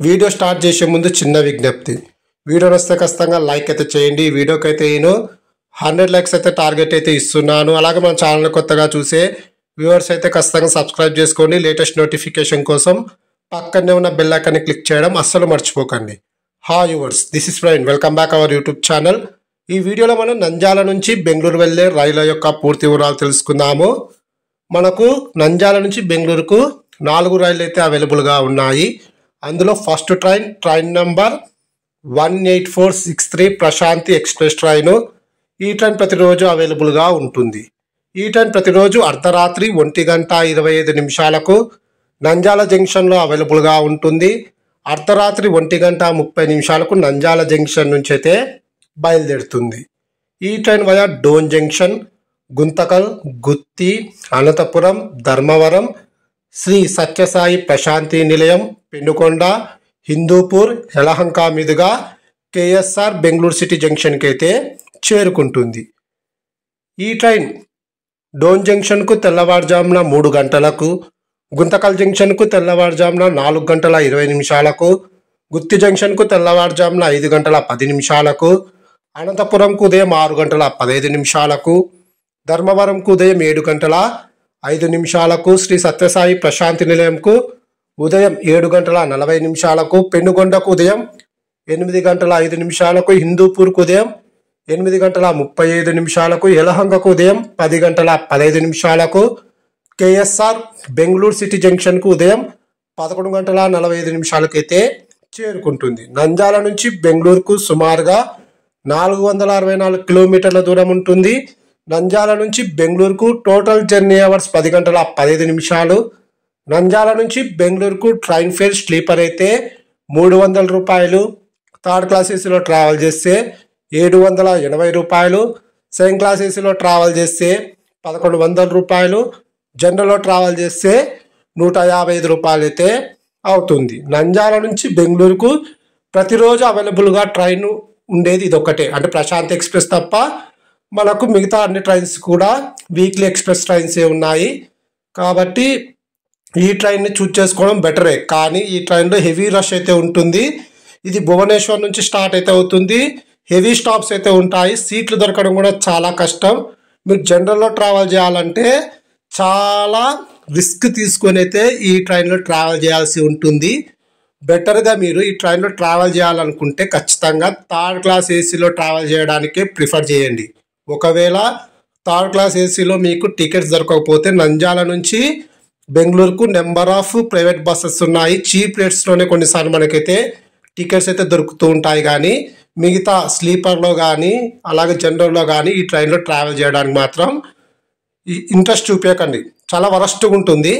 Video start చేసే ముందు చిన్న విజ్ఞప్తి. వీడియో నచ్చితే ఖచ్చితంగా లైక్ అయితే చేయండి. వీడియోకి అయితే నేను 100 లైక్స్ అయితే టార్గెట్ అయితే ఇస్తున్నాను. అలాగే మన ఛానల్ కొత్తగా చూసే వ్యూవర్స్ అయితే ఖచ్చితంగా సబ్స్క్రైబ్ చేసుకోండి. లేటెస్ట్ నోటిఫికేషన్ కోసం పక్కనే ఉన్న బెల్ ఐకాన్ని క్లిక్ చేయడం అస్సలు మర్చిపోకండి. హాయ్ వ్యూవర్స్, దిస్ ఇస్ ఫ్రైన్. Welcome back our YouTube channel. ఈ వీడియోలో మనం నంద్యాల నుంచి బెంగళూరు వెళ్ళే రైళ్ల యొక్క పూర్తి వివరాలు తెలుసుకుందాము. మనకు నంద్యాల నుంచి బెంగళూరుకు 4 రైళ్లు అయితే అవైలబుల్గా ఉన్నాయి. అందులో first train number 18463 Prashanti express train. ఈ ట్రైన్ ప్రతిరోజు అవైలబుల్గా ఉంటుంది. ఈ ట్రైన్ ప్రతిరోజు అర్ధరాత్రి 1:25 నంద్యాల జంక్షన్లో అవైలబుల్గా ఉంటుంది. అర్ధరాత్రి 1:30 నంద్యాల జంక్షన్ నుంచి అయితే బయలుదేరుతుంది. ఈ train via Dhone junction, Guntakal, Gooty, Anantapuram, Dharmavaram, Sri Sathya Sai Prasanthi Nilayam, Penukonda, Hindupur, Yelahanka మీదుగా కేఎస్ఆర్ బెంగళూరు సిటీ జంక్షన్కి అయితే చేరుకుంటుంది. ఈ ట్రైన్ డోన్ జంక్షన్కు తెల్లవారుజామున 3 గంటలకు, గుంతకల్ జంక్షన్కు తెల్లవారుజామున 4:20, గుత్తి జంక్షన్కు తెల్లవారుజామున 5:10, అనంతపురంకు ఉదయం 6:15, ధర్మవరంకు ఉదయం 7:05, శ్రీ సత్యసాయి ప్రశాంతి నిలయంకు ఉదయం 7:40, పెనుగొండకు ఉదయం 8:05, హిందూపూర్కు ఉదయం 8:35, యలహంకకు ఉదయం 10:15, కేఎస్ఆర్ బెంగళూరు సిటీ జంక్షన్కు ఉదయం 11:45 అయితే చేరుకుంటుంది. నంద్యాల నుంచి బెంగళూరుకు సుమారుగా 464 కిలోమీటర్ల దూరం ఉంటుంది. నంద్యాల నుంచి బెంగళూరుకు టోటల్ జర్నీ అవర్స్ 10:15. నంద్యాల నుంచి బెంగళూరుకు ట్రైన్ ఫేర్ స్లీపర్ అయితే 300 రూపాయలు, థర్డ్ క్లాస్ ఏసీలో ట్రావెల్ చేస్తే 780 రూపాయలు, సెకండ్ క్లాస్ ఏసీలో ట్రావెల్ చేస్తే 1100 రూపాయలు, జనరల్లో ట్రావెల్ చేస్తే 155 రూపాయలు అయితే అవుతుంది. నంద్యాల నుంచి బెంగళూరుకు ప్రతిరోజు అవైలబుల్గా ట్రైన్ ఉండేది ఇదొక్కటే, అంటే ప్రశాంత్ ఎక్స్ప్రెస్ తప్ప మనకు మిగతా అన్ని ట్రైన్స్ కూడా వీక్లీ ఎక్స్ప్రెస్ ట్రైన్సే ఉన్నాయి. కాబట్టి ఈ ట్రైన్ని చూజ్ చేసుకోవడం బెటరే. కానీ ఈ ట్రైన్లో హెవీ రష్ అయితే ఉంటుంది. ఇది భువనేశ్వర్ నుంచి స్టార్ట్ అయితే అవుతుంది. హెవీ స్టాప్స్ అయితే ఉంటాయి. సీట్లు దొరకడం కూడా చాలా కష్టం. మీరు జనరల్లో ట్రావెల్ చేయాలంటే చాలా రిస్క్ తీసుకొని అయితే ఈ ట్రైన్లో ట్రావెల్ చేయాల్సి ఉంటుంది. బెటర్గా మీరు ఈ ట్రైన్లో ట్రావెల్ చేయాలనుకుంటే ఖచ్చితంగా థర్డ్ క్లాస్ ఏసీలో ట్రావెల్ చేయడానికే ప్రిఫర్ చేయండి. ఒకవేళ థర్డ్ క్లాస్ ఏసీలో మీకు టికెట్స్ దొరకకపోతే నంద్యాల నుంచి బెంగళూరుకు నెంబర్ ఆఫ్ ప్రైవేట్ బస్సెస్ ఉన్నాయి. చీప్ రేట్స్లోనే కొన్నిసార్లు మనకైతే టికెట్స్ అయితే దొరుకుతూ ఉంటాయి. కానీ మిగతా స్లీపర్లో కానీ అలాగే జనరల్లో కానీ ఈ ట్రైన్లో ట్రావెల్ చేయడానికి మాత్రం ఇంట్రెస్ట్ చూపించకండి. చాలా వరస్ట్గా ఉంటుంది.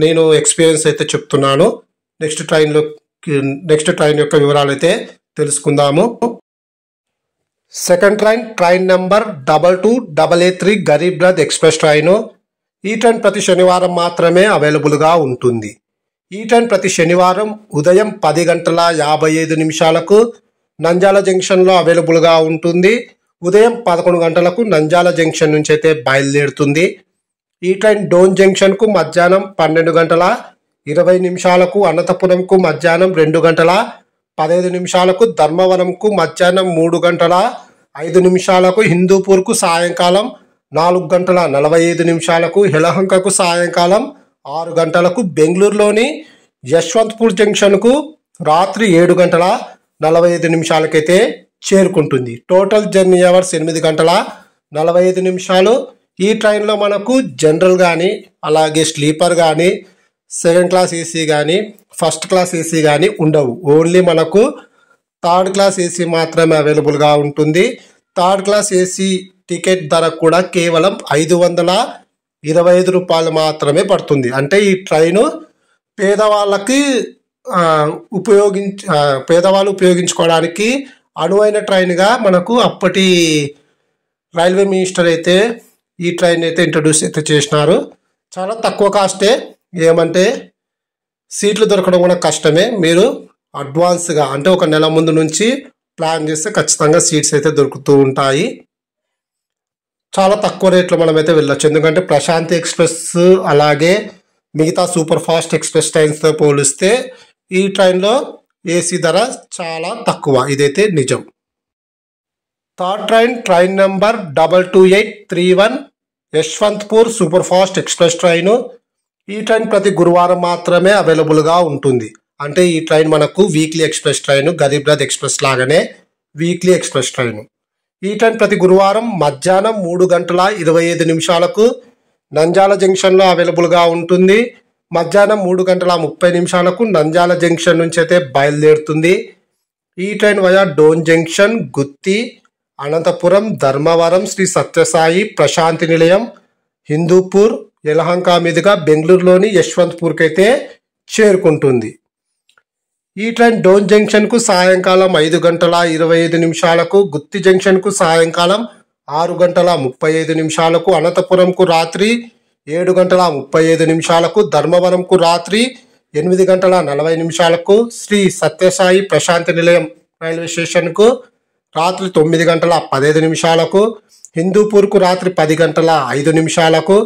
నేను ఎక్స్పీరియన్స్ అయితే చెప్తున్నాను. నెక్స్ట్ ట్రైన్ యొక్క వివరాలు అయితే తెలుసుకుందాము. Second train number 2288 Garib Rath express train. ఈ ట్రైన్ ప్రతి శనివారం మాత్రమే అవైలబుల్గా ఉంటుంది. ఈ ట్రైన్ ప్రతి శనివారం ఉదయం 10:55 నంద్యాల జంక్షన్లో అవైలబుల్గా ఉంటుంది. ఉదయం 11 గంటలకు నంద్యాల జంక్షన్ నుంచి అయితే బయలుదేరుతుంది. ఈ ట్రైన్ డోన్ జంక్షన్కు మధ్యాహ్నం 12:20, అనంతపురంకు మధ్యాహ్నం 2:15, ధర్మవరంకు మధ్యాహ్నం 3:05, హిందూపూర్కు సాయంకాలం 4:45, యలహంకకు సాయంకాలం 6 గంటలకు, బెంగళూరులోని యశ్వంత్పూర్ జంక్షన్కు రాత్రి 7:45 అయితే చేరుకుంటుంది. Total journey hours 8:45. ఈ ట్రైన్లో మనకు జనరల్ కానీ అలాగే స్లీపర్ కానీ సెకండ్ క్లాస్ ఏసీ కానీ ఫస్ట్ క్లాస్ ఏసీ కానీ ఉండవు. ఓన్లీ మనకు థర్డ్ క్లాస్ ఏసీ మాత్రమే అవైలబుల్గా ఉంటుంది. థర్డ్ క్లాస్ ఏసీ టికెట్ ధర కూడా కేవలం 525 రూపాయలు మాత్రమే పడుతుంది. అంటే ఈ ట్రైను పేదవాళ్ళు ఉపయోగించుకోవడానికి అనువైన ట్రైన్గా మనకు అప్పటి రైల్వే మినిస్టర్ అయితే ఈ ట్రైన్ అయితే ఇంట్రడ్యూస్ అయితే చేసినారు. చాలా తక్కువ కాస్టే. ఏమంటే సీట్లు దొరకడం కూడా కష్టమే. మీరు అడ్వాన్స్గా అంటే ఒక నెల ముందు నుంచి ప్లాన్ చేస్తే ఖచ్చితంగా సీట్స్ అయితే దొరుకుతూ ఉంటాయి. చాలా తక్కువ రేట్లో మనమైతే వెళ్ళొచ్చు. ఎందుకంటే ప్రశాంతి ఎక్స్ప్రెస్ అలాగే మిగతా సూపర్ ఫాస్ట్ ఎక్స్ప్రెస్ ట్రైన్స్తో పోలిస్తే ఈ ట్రైన్లో ఏసీ ధర చాలా తక్కువ, ఇదైతే నిజం. Third train number 22831 Yesvantpur super fast express train. ఈ ట్రైన్ ప్రతి గురువారం మాత్రమే అవైలబుల్గా ఉంటుంది. అంటే ఈ ట్రైన్ మనకు weekly express train, Garib Rath express లాగానే వీక్లీ ఎక్స్ప్రెస్ ట్రైన్. ఈ ట్రైన్ ప్రతి గురువారం మధ్యాహ్నం 3:25 నంద్యాల జంక్షన్లో అవైలబుల్గా ఉంటుంది. మధ్యాహ్నం 3:30 నంద్యాల జంక్షన్ నుంచి అయితే బయలుదేరుతుంది. ఈ ట్రైన్ వయా డోన్ జంక్షన్, గుత్తి, అనంతపురం, ధర్మవరం, శ్రీ సత్యసాయి, ప్రశాంతి నిలయం, హిందూపూర్, యలహంక మీదుగా బెంగళూరులోని యశ్వంత్పూర్కి అయితే చేరుకుంటుంది. ఈ ట్రైన్ డోన్ జంక్షన్కు సాయంకాలం 5:25, గుత్తి జంక్షన్కు సాయంకాలం 6:35, అనంతపురంకు రాత్రి 7:35, ధర్మవరంకు రాత్రి 8:40, శ్రీ సత్యసాయి ప్రశాంతి నిలయం రైల్వే స్టేషన్కు రాత్రి 9:15, హిందూపూర్కు రాత్రి 10:05,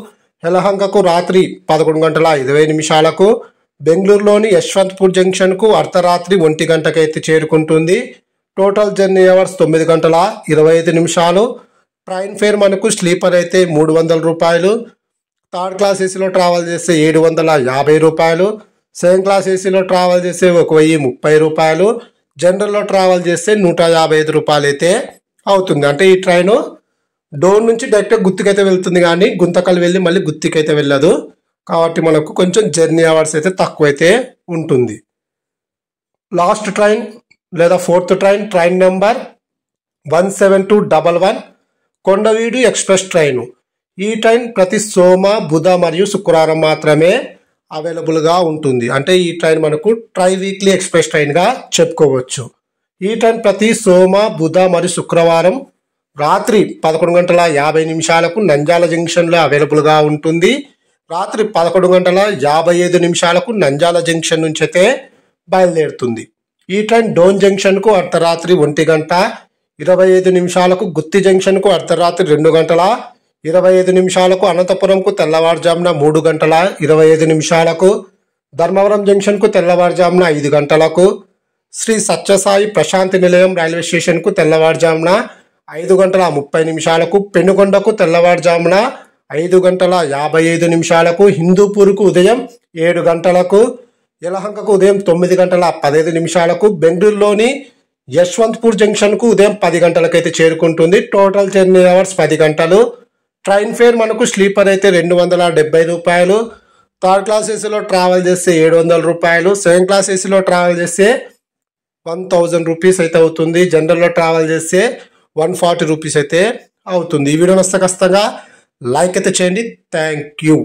యలహంకకు రాత్రి 11:20, బెంగళూరులోని యశ్వంత్పూర్ జంక్షన్కు అర్ధరాత్రి 1 గంటకైతే చేరుకుంటుంది. Total journey hours 9:25. Train fair మనకు స్లీపర్ అయితే 300 రూపాయలు, థర్డ్ క్లాస్ ఏసీలో ట్రావెల్ చేస్తే 750 రూపాయలు, సెకండ్ క్లాస్ ఏసీలో ట్రావెల్ చేస్తే 1030 రూపాయలు, జనరల్లో ట్రావెల్ చేస్తే 155 రూపాయలు అయితే అవుతుంది. అంటే ఈ ట్రైన్ డోన్ నుంచి డైరెక్ట్గా గుత్తికైతే వెళ్తుంది, కానీ గుంతకల్ వెళ్ళి మళ్ళీ గుత్తికైతే వెళ్ళదు. కాబట్టి మనకు కొంచెం జర్నీ అవర్స్ అయితే తక్కువైతే ఉంటుంది. లాస్ట్ ట్రైన్ లేదా fourth train number 17211 Kondaveedu express train. ఈ ట్రైన్ ప్రతి సోమ, బుధ మరియు శుక్రవారం మాత్రమే అవైలబుల్గా ఉంటుంది. అంటే ఈ ట్రైన్ మనకు వీక్లీ ఎక్స్ప్రెస్ ట్రైన్గా చెప్పుకోవచ్చు. ఈ ట్రైన్ ప్రతి సోమ, బుధ మరియు శుక్రవారం రాత్రి 11:50 నంద్యాల జంక్షన్లో అవైలబుల్గా ఉంటుంది. రాత్రి 11:55 నంద్యాల జంక్షన్ నుంచి అయితే బయలుదేరుతుంది. ఈ ట్రైన్ డోన్ జంక్షన్కు అర్ధరాత్రి 1:25, గుత్తి జంక్షన్కు అర్ధరాత్రి 2:25, అనంతపురంకు తెల్లవారుజామున 3:25, ధర్మవరం జంక్షన్కు తెల్లవారుజామున 5 గంటలకు, శ్రీ సత్యసాయి ప్రశాంతి నిలయం రైల్వే స్టేషన్కు తెల్లవారుజామున 5:30, పెనుగొండకు తెల్లవారుజామున 5:55, హిందూపూర్కు ఉదయం 7 గంటలకు, యలహంకకు ఉదయం 9:15, బెంగళూరులోని యశ్వంత్పూర్ జంక్షన్కు ఉదయం 10 గంటలకైతే చేరుకుంటుంది. టోటల్ జర్నీ అవర్స్ 10 గంటలు. ట్రైన్ ఫేర్ మనకు స్లీపర్ అయితే 270 రూపాయలు, థర్డ్ క్లాస్ ఏసీలో ట్రావెల్ చేస్తే 700 రూపాయలు, సెకండ్ క్లాస్ ఏసీలో ట్రావెల్ చేస్తే 1000 రూపీస్ అయితే అవుతుంది, జనరల్లో ట్రావెల్ చేస్తే 140 రూపీస్ అయితే అవుతుంది. ఈ వీడియో నచ్చితే ఖచ్చితంగా లైక్ అయితే చేయండి. Thank you.